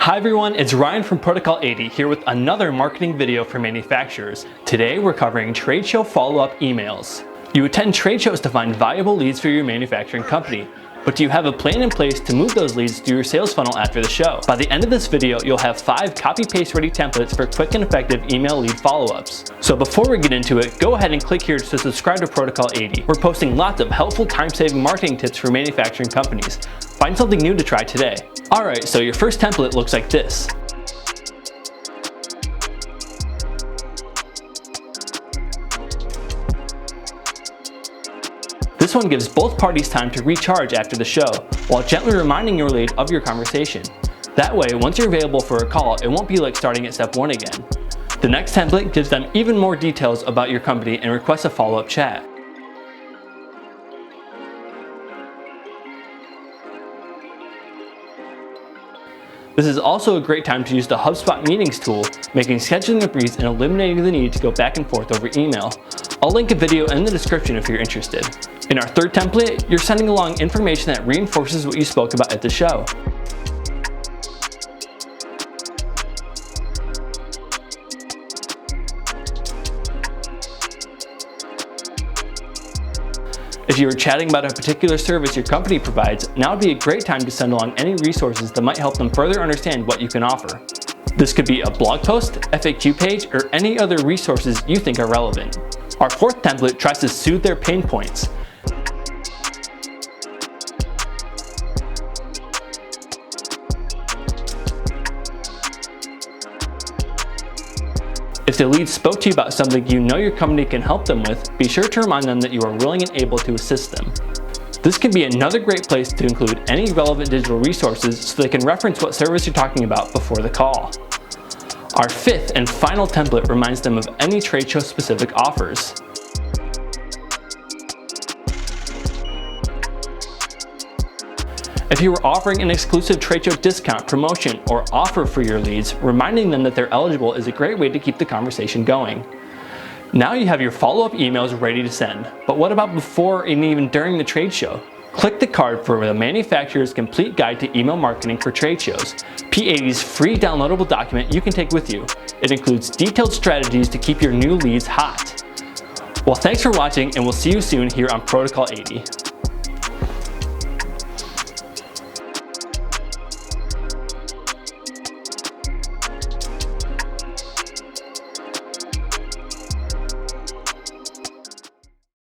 Hi everyone, it's Ryan from Protocol 80 here with another marketing video for manufacturers. Today we're covering trade show follow-up emails. You attend trade shows to find valuable leads for your manufacturing company, but do you have a plan in place to move those leads through your sales funnel after the show? By the end of this video, you'll have 5 copy-paste ready templates for quick and effective email lead follow-ups. So before we get into it, go ahead and click here to subscribe to Protocol 80. We're posting lots of helpful time-saving marketing tips for manufacturing companies. Find something new to try today. Alright, so your first template looks like this. This one gives both parties time to recharge after the show, while gently reminding your lead of your conversation. That way, once you're available for a call, it won't be like starting at step 1 again. The next template gives them even more details about your company and requests a follow-up chat. This is also a great time to use the HubSpot meetings tool, making scheduling a breeze and eliminating the need to go back and forth over email. I'll link a video in the description if you're interested. In our third template, you're sending along information that reinforces what you spoke about at the show. If you were chatting about a particular service your company provides, now would be a great time to send along any resources that might help them further understand what you can offer. This could be a blog post, FAQ page, or any other resources you think are relevant. Our fourth template tries to soothe their pain points. If the lead spoke to you about something you know your company can help them with, be sure to remind them that you are willing and able to assist them. This can be another great place to include any relevant digital resources so they can reference what service you're talking about before the call. Our fifth and final template reminds them of any trade show specific offers. If you were offering an exclusive trade show discount, promotion, or offer for your leads, reminding them that they're eligible is a great way to keep the conversation going. Now you have your follow-up emails ready to send, but what about before and even during the trade show? Click the card for the manufacturer's complete guide to email marketing for trade shows, P80's free downloadable document you can take with you. It includes detailed strategies to keep your new leads hot. Well, thanks for watching, and we'll see you soon here on Protocol 80.